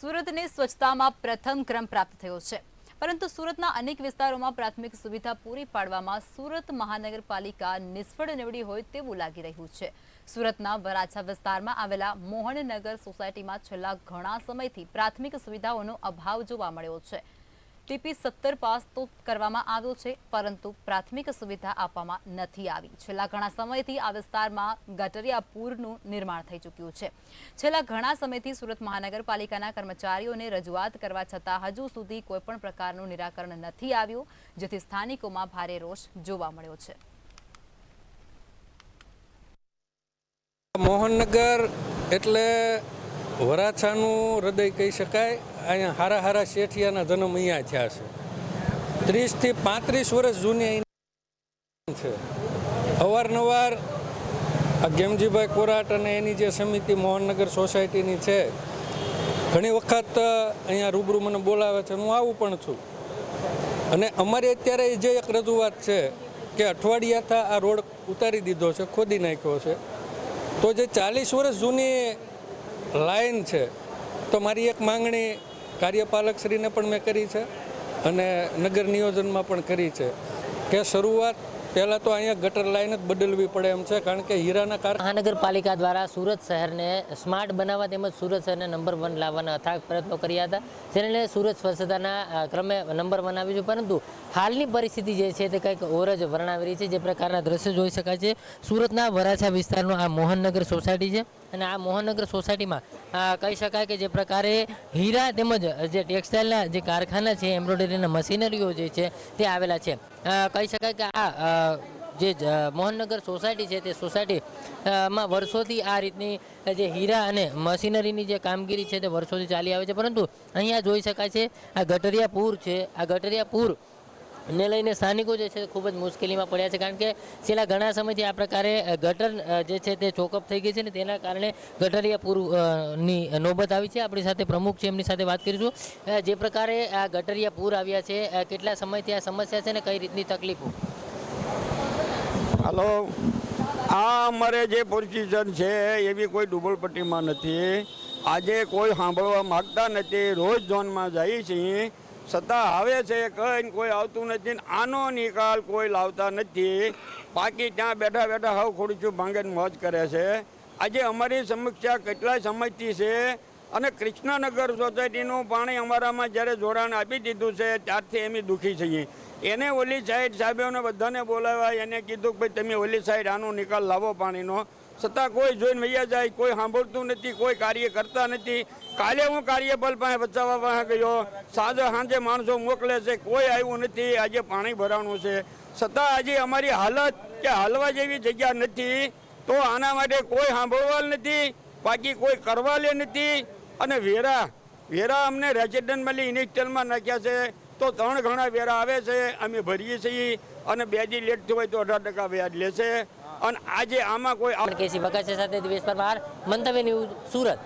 સુરતને સ્વચ્છતામાં પ્રથમ ક્રમ પ્રાપ્ત થયો છે, પરંતુ સુરતના અનેક વિસ્તારોમાં પ્રાથમિક સુવિધા પૂરી પાડવામાં સુરત મહાનગરપાલિકા નિષ્ફળ નીવડી હોય તેવું લાગી રહ્યું છે। સુરતના વરાછા વિસ્તારમાં આવેલા મોહનનગર સોસાયટીમાં છેલ્લા ઘણા સમયથી પ્રાથમિક સુવિધાઓનો અભાવ જોવા મળ્યો છે। ટીપી 17 પાસ તો કરવામાં આવ્યો છે, પરંતુ પ્રાથમિક સુવિધા આપવામાં નથી આવી। છેલ્લા ઘણા સમયથી આ વિસ્તારમાં ગટરિયા પૂરનું નિર્માણ થઈ ચૂક્યું છે। છેલ્લા ઘણા સમયથી સુરત મહાનગરપાલિકાના કર્મચારીઓને રજૂઆત કરવા છતાં હજુ સુધી કોઈપણ પ્રકારનું નિરાકરણ નથી આવ્યું, જેથી સ્થાનિકોમાં ભારે રોષ જોવા મળ્યો છે। મોહનનગર એટલે વરાછાનું હૃદય કહી શકાય। અહીંયા હારા હારા શેઠિયાના જન્મ અહીંયા થયા છે। 30 થી 35 વર્ષ જૂની અહીં છે। અવારનવાર આ ગેમજીભાઈ કોરાટ અને એની જે સમિતિ મોહનનગર સોસાયટીની છે, ઘણી વખત અહીંયા રૂબરૂ મને બોલાવે છે, હું આવું પણ છું। અને અમારી અત્યારે જે એક રજૂઆત છે કે અઠવાડિયાથી આ રોડ ઉતારી દીધો છે, ખોદી નાખ્યો છે, તો જે 40 વર્ષ જૂની લાઈન છે, તો મારી એક માંગણી કાર્યપાલકશ્રીને પણ મેં કરી છે અને નગર નિયોજનમાં પણ કરી છે કે શરૂઆત પહેલાં તો અહીંયા ગટર લાઈન જ બદલવી પડે એમ છે, કારણ કે હીરાના મહાનગરપાલિકા દ્વારા સુરત શહેરને સ્માર્ટ બનાવવા તેમજ સુરત શહેરને નંબર 1 લાવવાના અથાગ પ્રયત્નો કર્યા હતા, જેને લઈને સુરત સ્વચ્છતાના ક્રમે નંબર 1 આવ્યું છે। પરંતુ હાલની પરિસ્થિતિ જે છે તે કંઈક ઓર જ વર્ણવી રહી છે। જે પ્રકારના દ્રશ્યો જોઈ શકાય છે, સુરતના વરાછા વિસ્તારનો આ મોહનનગર સોસાયટી છે અને આ મોહનનગર સોસાયટીમાં કહી શકાય કે જે પ્રકારે હીરા તેમજ જે ટેક્સટાઇલના જે કારખાના છે, એમ્બ્રોઇડરીના મશીનરીઓ જે છે તે આવેલા છે। કહી શકાય કે આ જે મોહનનગર સોસાયટી છે તે સોસાયટીમાં વર્ષોથી આ રીતની જે હીરા અને મશીનરીની જે કામગીરી છે તે વર્ષોથી ચાલી આવે છે, પરંતુ અહીંયા જોઈ શકાય છે આ ગટરિયા પૂર છે। આ ગટરિયા પૂર ને લઈને સ્થાનિકો જે છે ખૂબ જ મુશ્કેલીમાં પડ્યા છે, કારણ કે છેલ્લા ઘણા સમયથી આ પ્રકારે ગટર જે છે તે ચોકઅપ થઈ ગઈ છે ને તેના કારણે ગટરિયા પૂરની નોબત આવી છે। આપણી સાથે પ્રમુખ છે, એમની સાથે વાત કરીશું। જે પ્રકારે આ ગટરિયા પૂર આવ્યા છે, કેટલા સમયથી આ સમસ્યા છે ને કઈ રીતની તકલીફો? હાલો, આ અમારે જે પોઝિશન છે એવી કોઈ ડુબલપટ્ટીમાં નથી। આજે કોઈ સાંભળવા માગતા નથી, રોજ ઝોનમાં જઈએ છીએ, છતાં આવે છે કંઈ કોઈ આવતું નથી। આનો નિકાલ કોઈ લાવતા નથી, બાકી ત્યાં બેઠા બેઠા હાવ ખોડીચું ભાંગીને મોજ કરે છે। આજે અમારી સમસ્યા કેટલાય સમજતી છે અને કૃષ્ણનગર સોસાયટીનું પાણી અમારામાં જ્યારે જોડાણ આપી દીધું છે ત્યારથી એમ દુઃખી છીએ। એને ઓલી સાઈડ સાહેબોને બધાને બોલાવ્યા, એને કીધું કે ભાઈ તમે ઓલી સાઈડ આનો નિકાલ લાવો પાણીનો, છતાં કોઈ જોઈને વૈયા જાય, કોઈ સાંભળતું નથી, કોઈ કાર્ય કરતા નથી। કાલે હું કાર્યપાલ પાસે બચાવવા પાસે ગયો, સાંજે માણસો મોકલે છે, કોઈ આવ્યું નથી। આજે પાણી ભરાણું છે, છતાં આજે અમારી હાલત કે હાલવા જેવી જગ્યા નથી, તો આના માટે કોઈ સાંભળવા નથી, બાકી કોઈ કરવા લે નથી। અને વેરા અમને રેસિડેન્ટમાં ઇન્ડસ્ટ્રીયલમાં નાખ્યા છે, તો 3 ગણા વેરા આવે છે, અમે ભરીએ છીએ અને 2 દી લેટ થયું હોય તો 18% વ્યાજ લેશે। અને આજે આમાં કોઈ કેસી બકાશે સાથે દિવેશ પરમાર, મંતવ્ય ન્યૂઝ, સુરત।